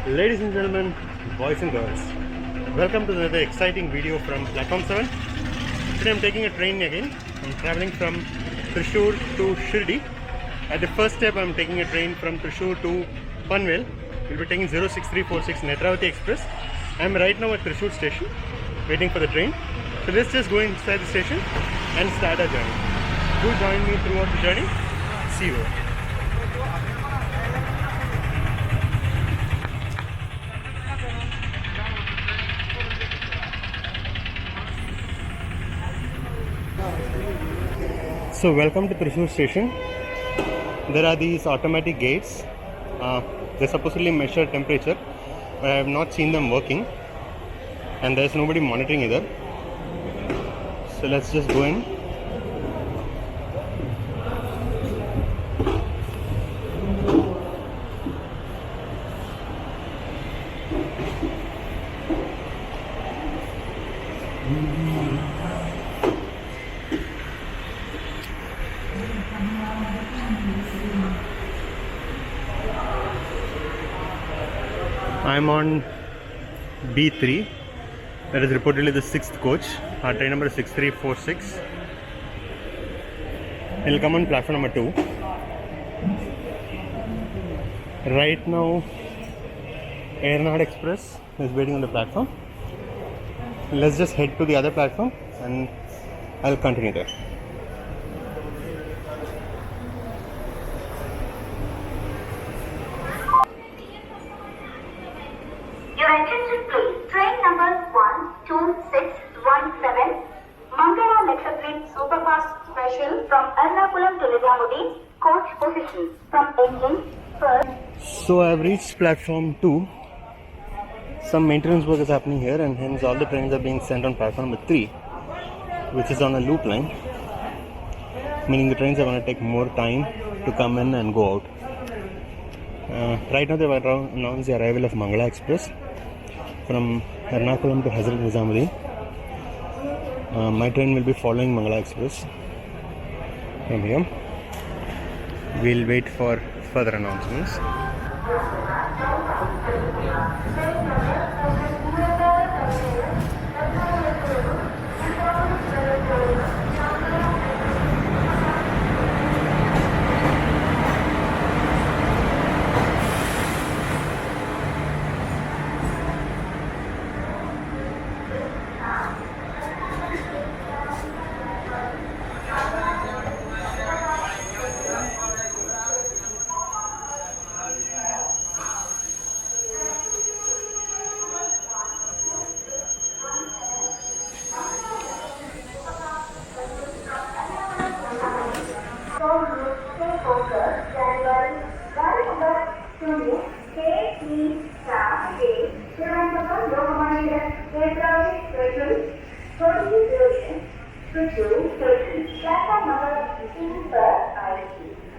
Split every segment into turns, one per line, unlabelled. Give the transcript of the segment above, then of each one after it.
Ladies and gentlemen, boys and girls, welcome to another exciting video from Platform 7. Today I'm taking a train again. I'm traveling from Thrissur to Shirdi. At the first step, I'm taking a train from Thrissur to Panvel. We'll be taking 06346 Netravati Express. I'm right now at Thrissur station, waiting for the train. So let's just go inside the station and start our journey. Do join me throughout the journey. See you. So welcome to Thrissur station. There are these automatic gates. They supposedly measure temperature, but I have not seen them working, and there is nobody monitoring either. So let's just go in. I'm on B3, that is reportedly the 6th coach. Our train number is 6346. It'll come on platform number 2. Right now, Airnad Express is waiting on the platform. Let's just head to the other platform and I'll continue there.
Your attention please. Train number 12617 Mangala Metropolitan Superfast Special from Ernakulam to Nizamuddin, coach position from engine first.
So I've reached platform 2. Some maintenance work is happening here, and hence all the trains are being sent on platform number 3, which is on a loop line, meaning the trains are going to take more time to come in and go out. Right now they've announced the arrival of Mangala Express from Ernakulam to Hazrat Nizamuddin. My train will be following Mangala Express from here. We'll wait for further announcements.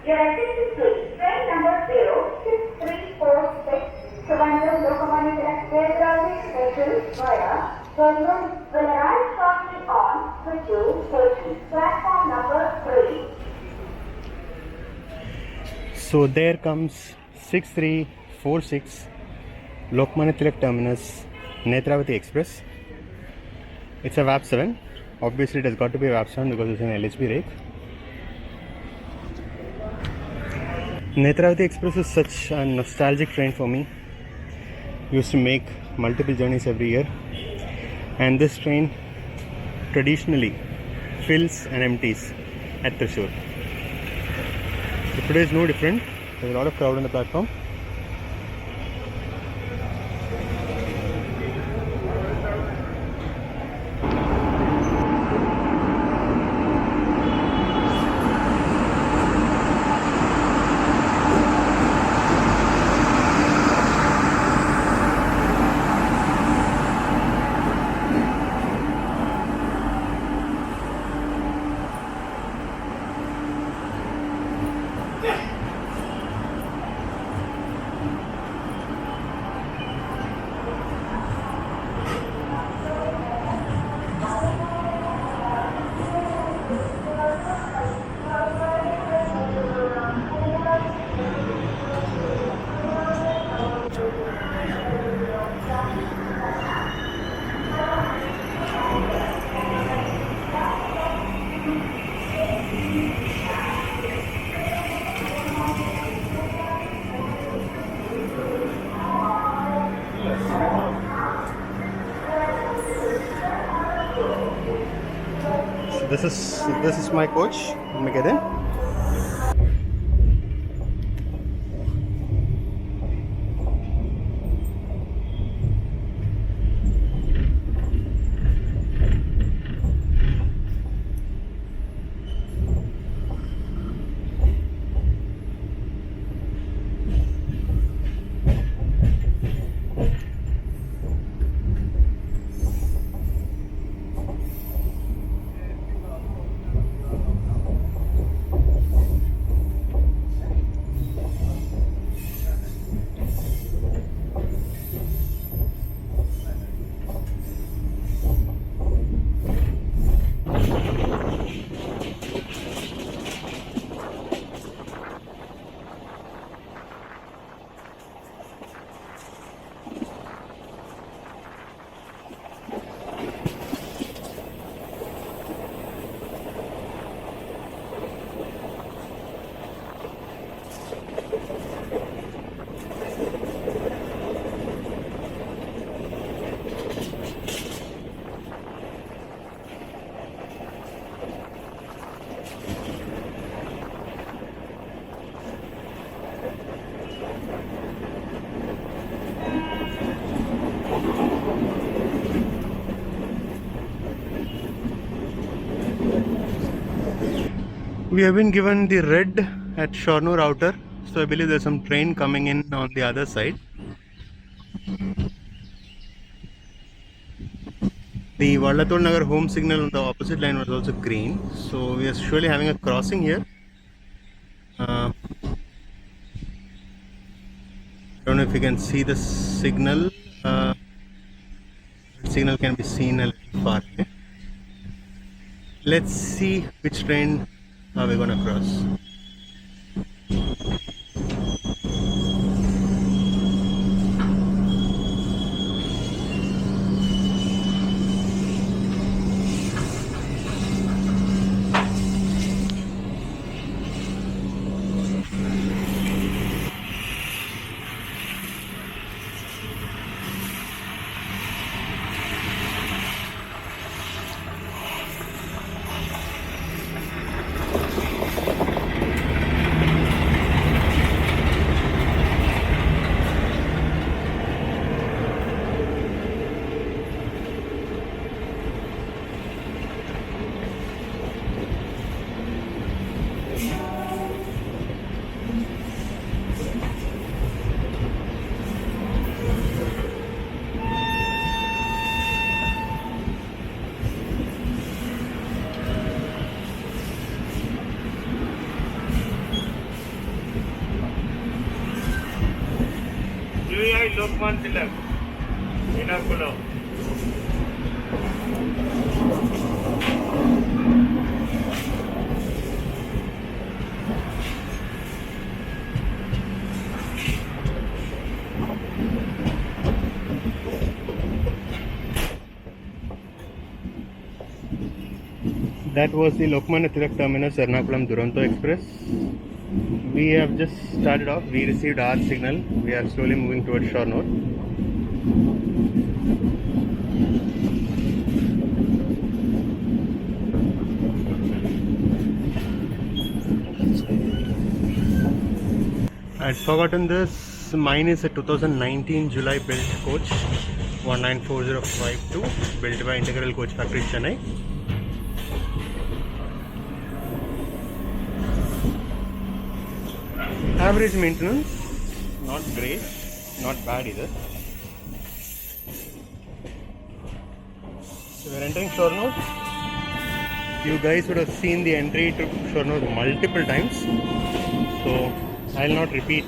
Your attention please. Train number 06346 Trivandrum Lokmanya Tilak Special via Bengal will arrive shortly on Thrissur station. Platform number 3.
So there comes 6346 Lokmanya Tilak Terminus Netravati Express. It's a VAP 7. Obviously it has got to be a VAP 7 because it's an LHB rake. Netravati Express is such a nostalgic train for me. Used to make multiple journeys every year, and this train traditionally fills and empties at Thrissur. So today is no different. There's a lot of crowd on the platform. this is my coach. Let me get in. We have been given the red at Shornur Outer, so I believe there's some train coming in on the other side. The Vallathol Nagar home signal on the opposite line was also green, so we are surely having a crossing here. I don't know if you can see the signal. Signal can be seen a little far away. Let's see which train are we gonna cross. Lokman Tilak, Inakulo. That was the Lokmanya Tilak terminus Ernakulam Duronto Express. We have just started off. We received our signal. We are slowly moving towards Shornur. I'd forgotten this. Mine is a 2019 July built coach 194052, built by Integral Coach Factory, Chennai. Average maintenance, not great, not bad either. So we're entering Shornur. You guys would have seen the entry to Shornur multiple times, so I'll not repeat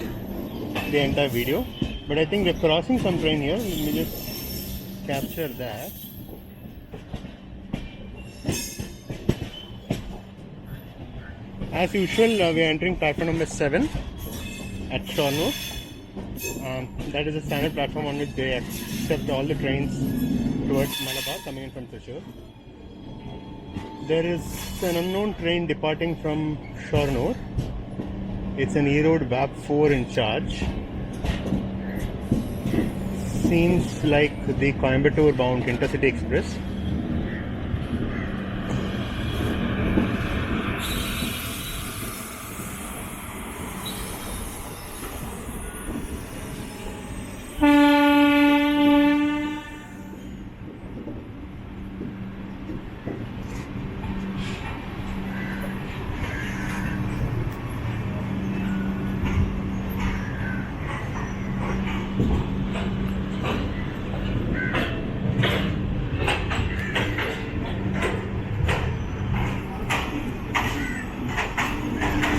the entire video. But I think we're crossing some train here. Let me just capture that. As usual, we are entering platform number 7 at Shornur. That is a standard platform on which they accept all the trains towards Malabar coming in from Thrissur. There is an unknown train departing from Shornur. It's an E-Road VAP 4 in charge. Seems like the Coimbatore bound Intercity Express.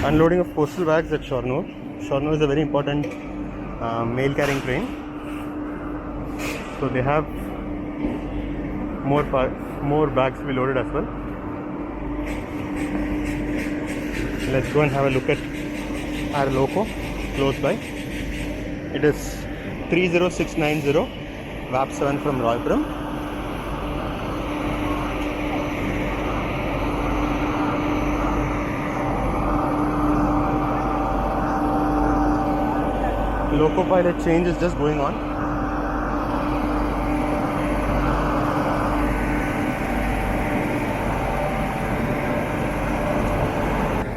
Unloading of postal bags at Shornur. Shornur is a very important mail carrying train. So they have more bags to be loaded as well. Let's go and have a look at our loco close by. It is 30690 VAP 7 from Roypuram. Loco pilot change is just going on.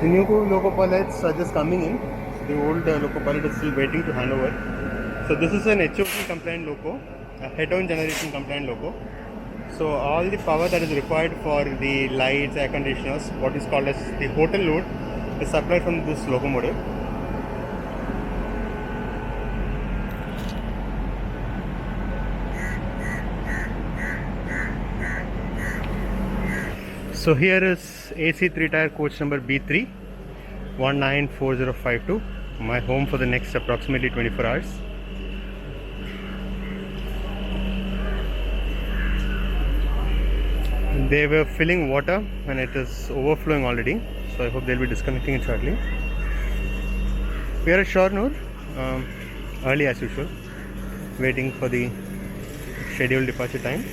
The new loco pilots are just coming in. The old loco pilot is still waiting to hand over. So this is an HOP compliant loco, a head-on generation compliant loco. So all the power that is required for the lights, air conditioners, what is called as the hotel load, is supplied from this locomotive. So here is AC 3-tier coach number B3 194052, my home for the next approximately 24 hours. They were filling water and it is overflowing already, so I hope they'll be disconnecting it shortly. We are at Shornur, early as usual, waiting for the scheduled departure time.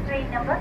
Train number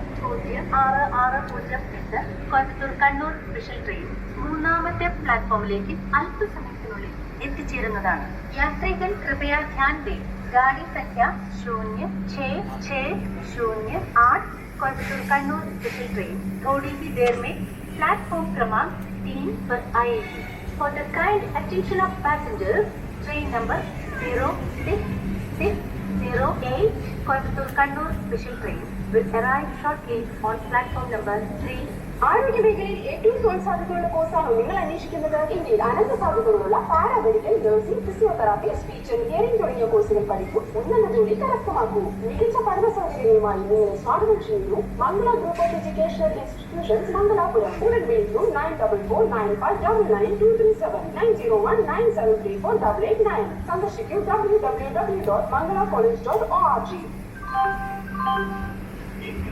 0660 Coimbatore Kannur special train മൂന്നാമത്തെ പ്ലാറ്റ്ഫോമിലേക്ക് അല്പസമയത്തിനുള്ളിൽ എത്തിച്ചേരുന്നതാണ്. യാത്രികൻ കൃപയാ ധ്യാൻ ദേ गाड़ी संख्या 0660 Coimbatore Kannur special train थोड़ी ही देर में platform क्रमांक 3 पर आएगी. For the kind attention of passengers, train number 0608 Coimbatore Kannur special train will arrive shortly on platform number 3. ആരോഗ്യ മേഖലയിൽ ഏറ്റവും തൊഴിൽ സാധ്യതയുള്ള കോഴ്സാണോ നിങ്ങൾ അന്വേഷിക്കുന്നത്? ഇന്ത്യയിൽ അനന്ത സാധ്യതകളുള്ള paramedical, nursing, physiotherapy, speech and hearing തുടങ്ങിയ കോഴ്സുകൾ പഠിക്കും. ഉന്നത ജോലി കരസ്ഥമാക്കൂ. മികച്ച പഠന സൗകര്യങ്ങളുമായി നിങ്ങളെ സ്വാഗതം ചെയ്യുന്നു Mangala group of educational institutions Mangalapuram. ഉടൻ വിളിക്കൂ 9449959237 9019734889. സന്ദർശിക്കൂ www.mangalacollege.org.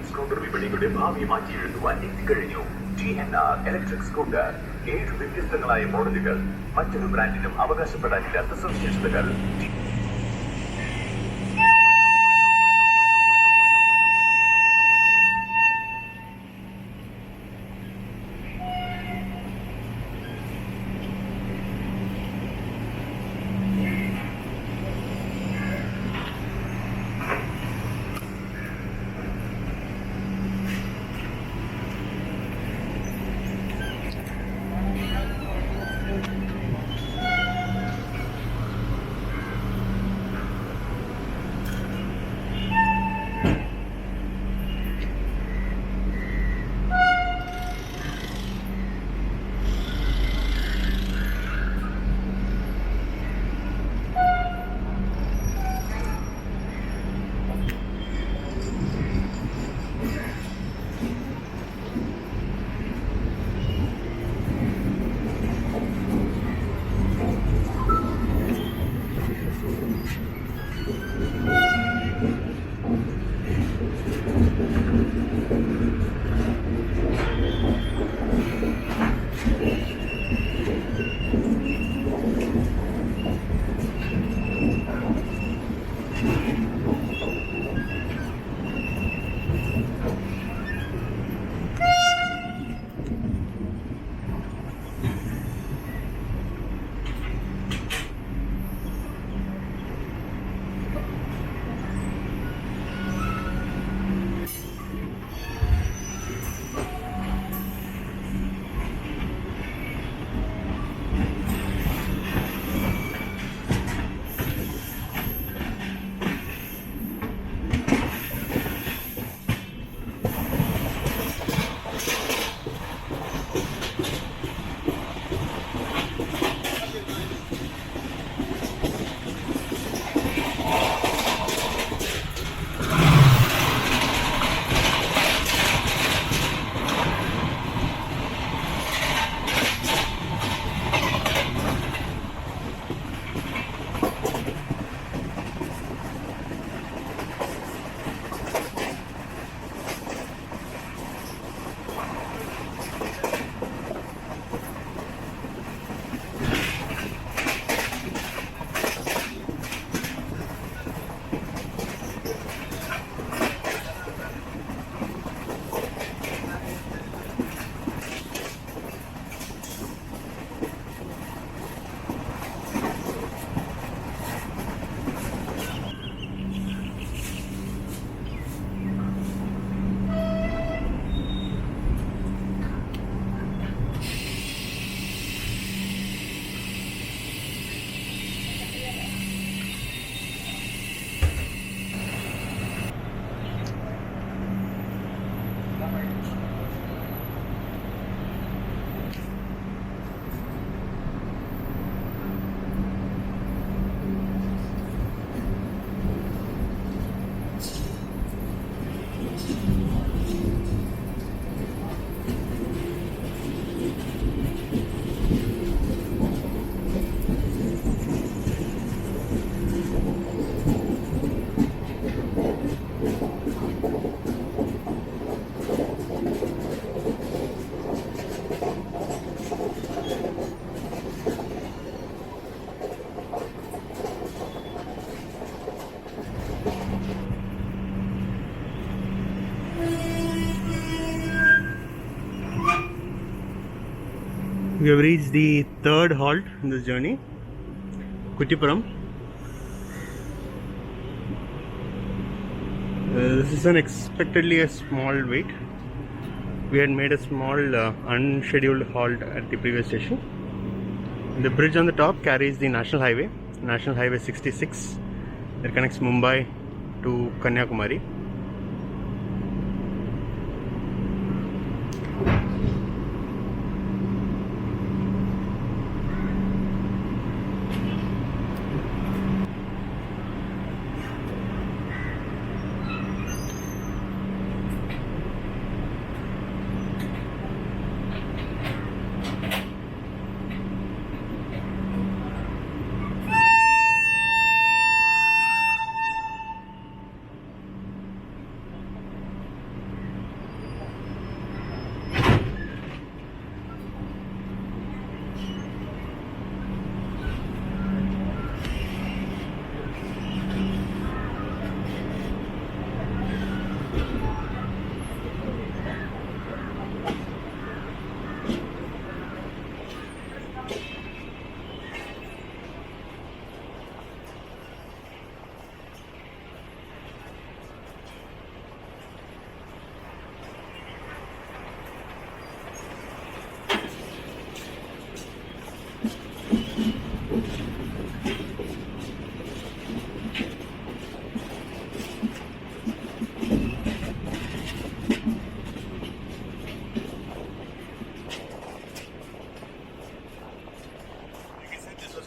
സ്കൂട്ടർ വിപണികളുടെ ഭാവി മാറ്റിയെഴുതുവാൻ എത്തിക്കഴിഞ്ഞു GNR ഇലക്ട്രിക് സ്കൂട്ടർ. 7 വ്യത്യസ്തങ്ങളായ മോഡലുകൾ, മറ്റൊരു ബ്രാൻഡിനും അവകാശപ്പെടാനില്ലാത്ത സവിശേഷതകൾ.
We have reached the third halt in this journey, Kuttipuram. This is unexpectedly a small wait. We had made a small unscheduled halt at the previous station. The bridge on the top carries the National Highway 66 that connects Mumbai to Kanyakumari.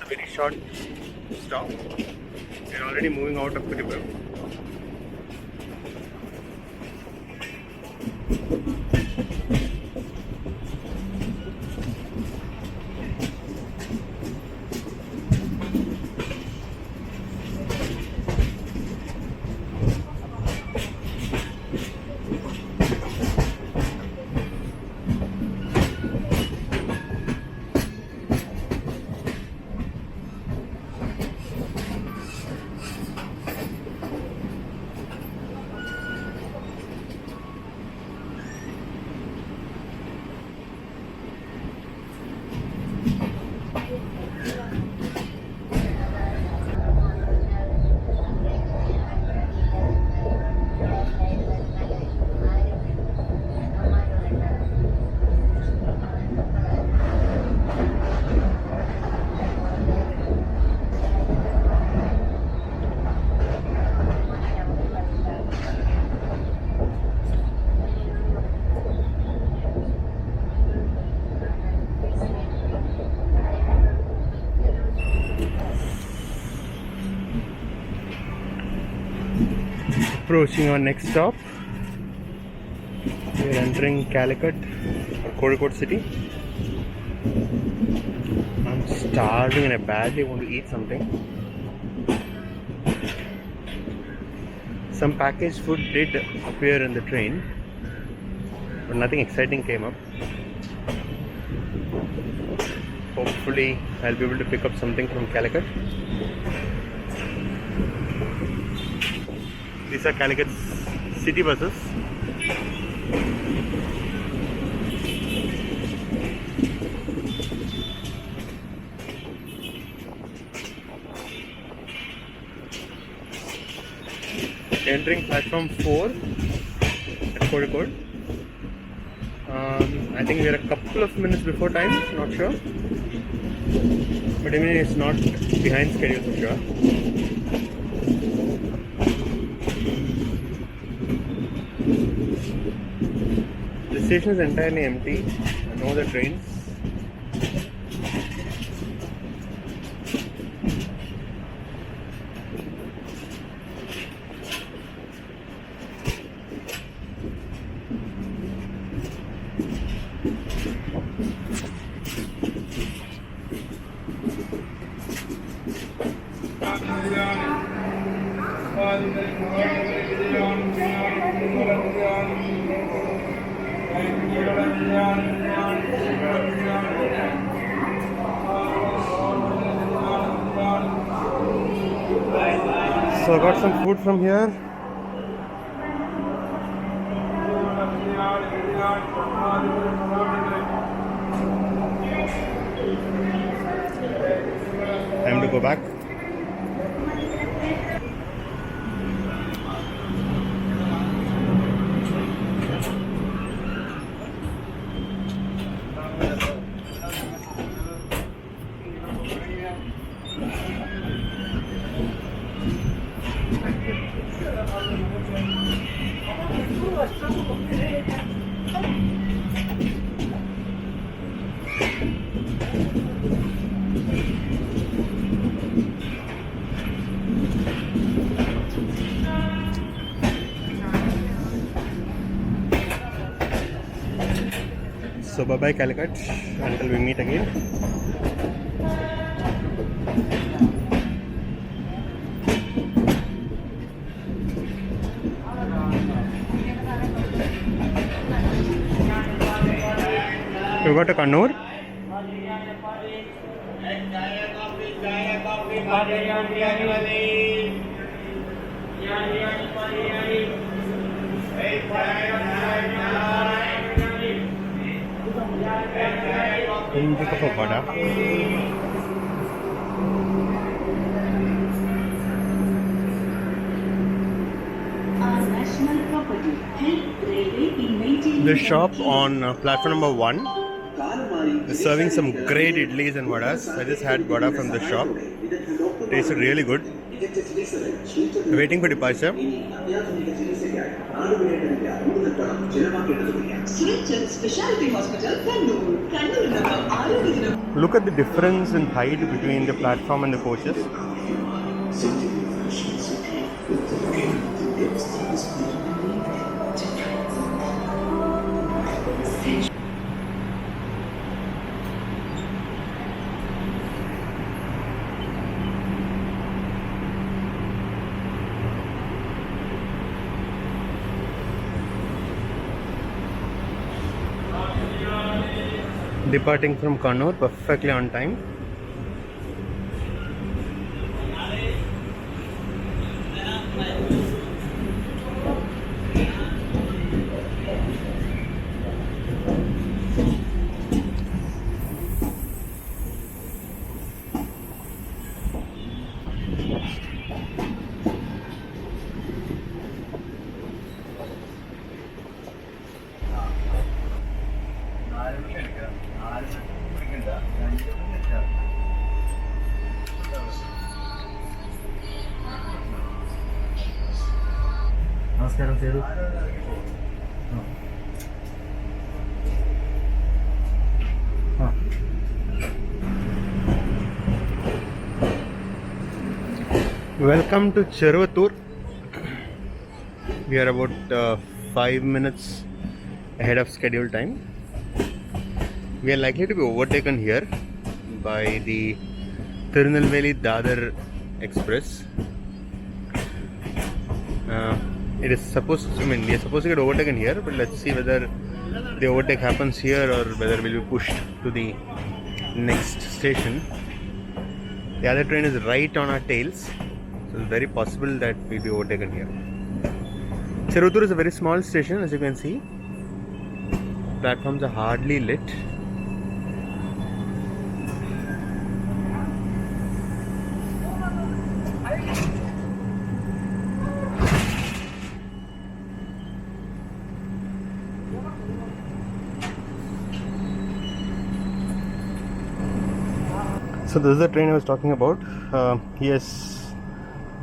Very short stop. We're already moving out of Kuttipuram. Approaching our next stop, we are entering Calicut, Kozhikode city. I'm starving and I badly want to eat something. Some packaged food did appear in the train, but nothing exciting came up. Hopefully I'll be able to pick up something from Calicut. These are Calicut city buses. Entering platform 4 at Kozhikode. I think we are a couple of minutes before time, not sure. But I mean, it's not behind schedule for sure. The station is entirely empty, no other trains. So I got some food from here. to go back. So bye bye Calicut until we meet again. We got to Kannur. Hindi ko pa bada. The shop on platform number 1 is serving some great idlis and vadas. I just had vada from the shop. Tasted really good. Waiting for departure. Look at the difference in height between the platform and the coaches. Departing from Kannur perfectly on time.
നമസ്കാരം Sethu.
Welcome to Cheruvattur. We are about 5 minutes ahead of schedule time. We are likely to be overtaken here by the Tirunelveli Dadar Express. It is supposed to, we are supposed to get overtaken here, but let's see whether the overtake happens here or whether we'll be pushed to the next station. The other train is right on our tails, so it's very possible that we'll be overtaken here. Cheruvattur is a very small station, as you can see. Platforms are hardly lit. So this is the train I was talking about. He has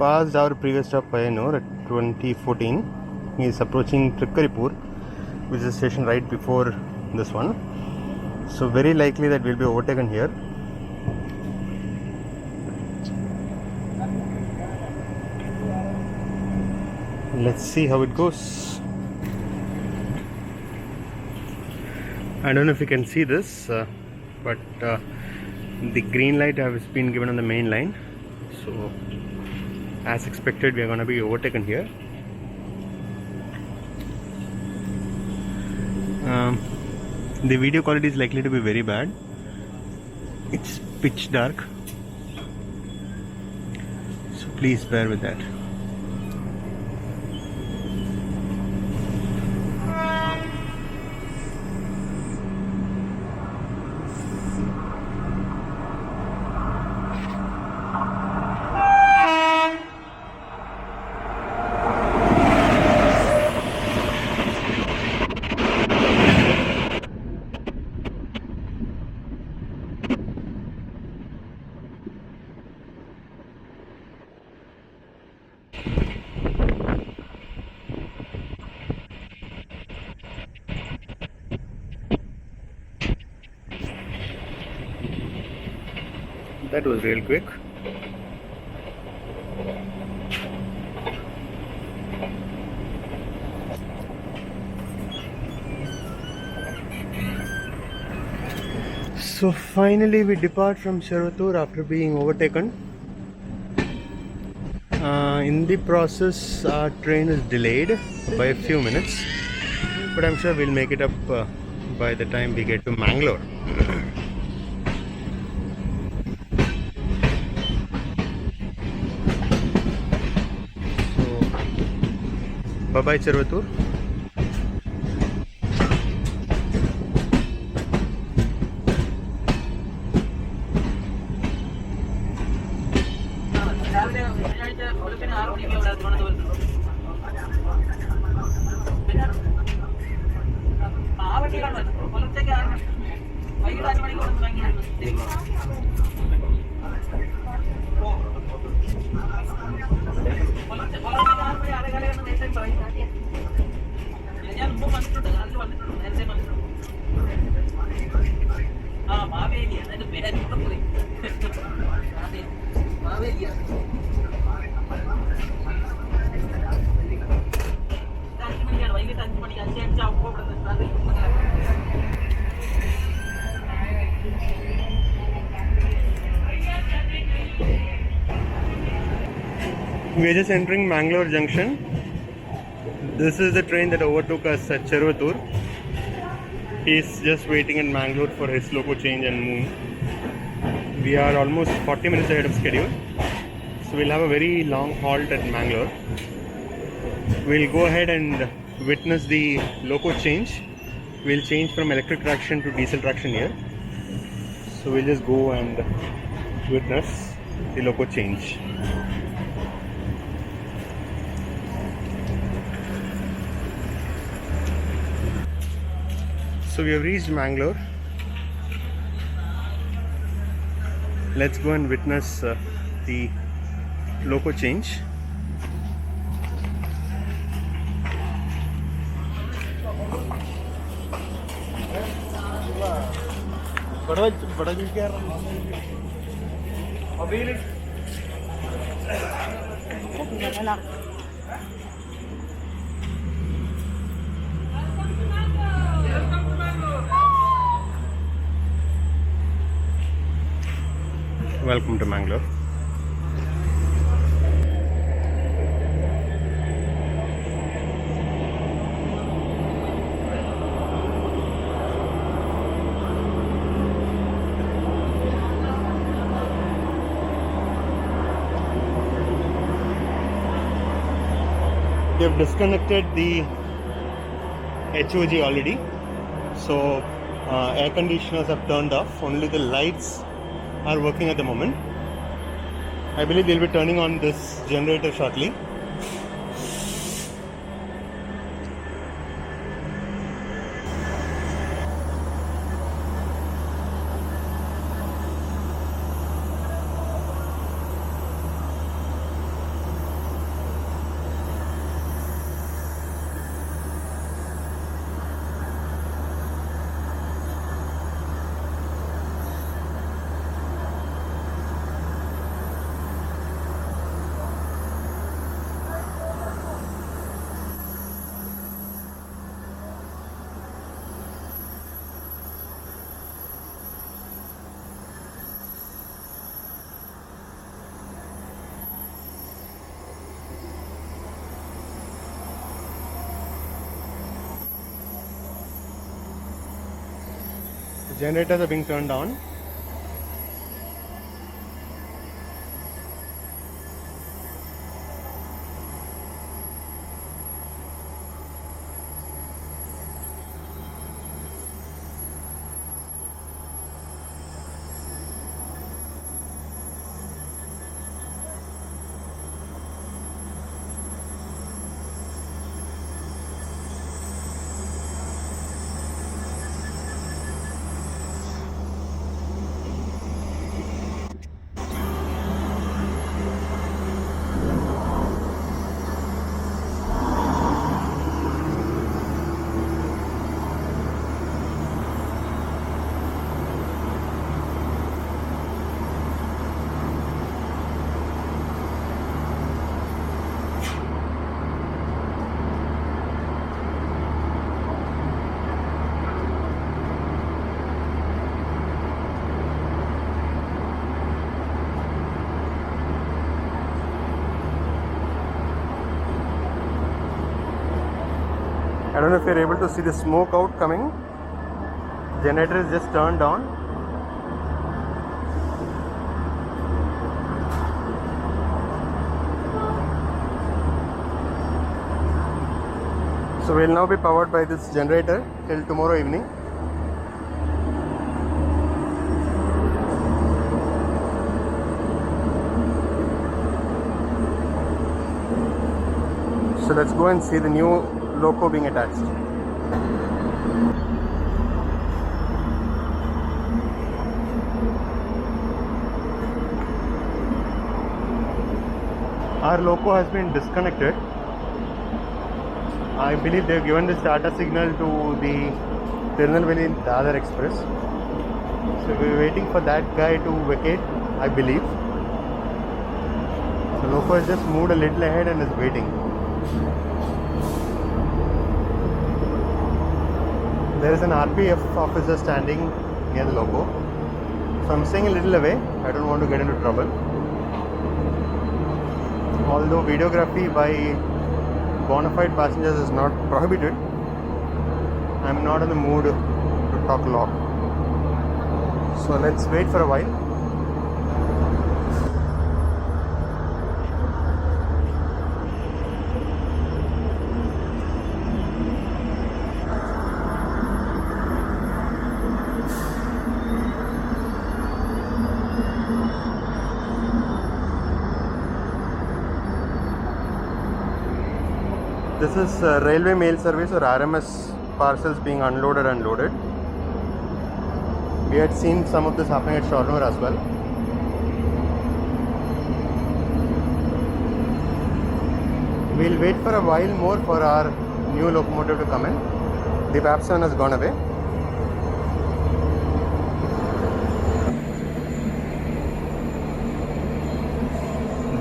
passed our previous stop Payanur at 2014. He is approaching Trikkaripur, which is a station right before this one. So very likely that we'll be overtaken here. Let's see how it goes. I don't know if you can see this, but the green light has been given on the main line, so as expected we are going to be overtaken here. The video quality is likely to be very bad. It's pitch dark, so please bear with that. That was real quick. So finally we depart from Shervatur after being overtaken. In the process our train is delayed by a few minutes, but I'm sure we'll make it up by the time we get to Mangalore. So bye bye Shervatur. We are just entering Mangalore Junction. This is the train that overtook us at Chervatur. He's just waiting in Mangalore for his loco change and move. We are almost 40 minutes ahead of schedule. So we'll have a very long halt at Mangalore. We'll go ahead and witness the loco change. We'll change from electric traction to diesel traction here. So we'll just go and witness the loco change. So we have reached Mangalore. Let's go and witness the loco change. Welcome to Mangalore. They've disconnected the HOG already, so air conditioners have turned off. Only the lights are working at the moment. I believe they'll be turning on this generator shortly. Generators are being turned on. I don't know if you're able to see the smoke out coming. Generator is just turned on. So we'll now be powered by this generator till tomorrow evening. So let's go and see the new loco being attached. Our loco has been disconnected. I believe they've given the starter signal to the Tirunelveli Dadar Express. So we're waiting for that guy to vacate, I believe. So loco has just moved a little ahead and is waiting. There is an RPF officer standing near the loco. So I'm staying a little away. I don't want to get into trouble. Although videography by bona fide passengers is not prohibited, I'm not in the mood to talk long. So let's wait for a while. This is railway mail service or RMS parcels being unloaded and loaded. We had seen some of this happening at Shornur as well. We'll wait for a while more for our new locomotive to come in. The VAP7 has gone away.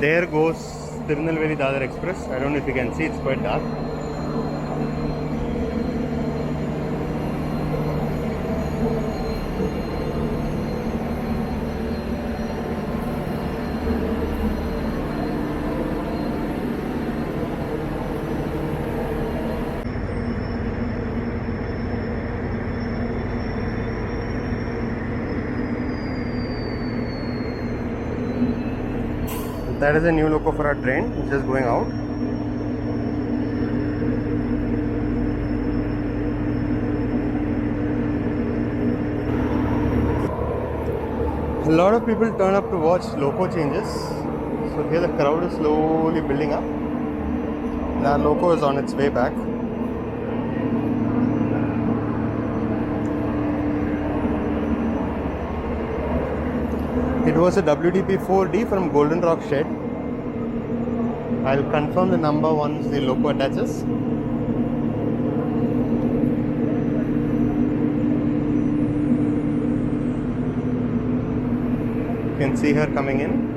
There goes Tirunelveli Dadar Express. I don't know if you can see, it's quite dark. That is a new loco for our train, which is going out. A lot of people turn up to watch loco changes. So here the crowd is slowly building up. And our loco is on its way back. It was a WDP-4D from Golden Rock Shed. I'll confirm the number once the loco attaches. You can see her coming in.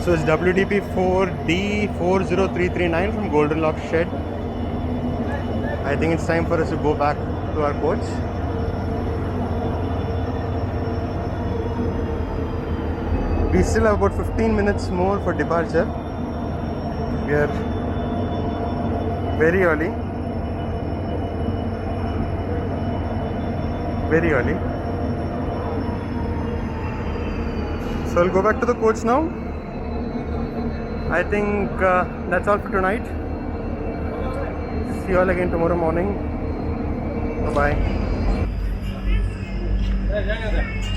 So it's WDP 4D40339 from Golden Lock Shed. I think it's time for us to go back to our coach. We still have about 15 minutes more for departure. We are very early. Very early. So I'll go back to the coach now. I think that's all for tonight. See you all again tomorrow morning. Bye bye.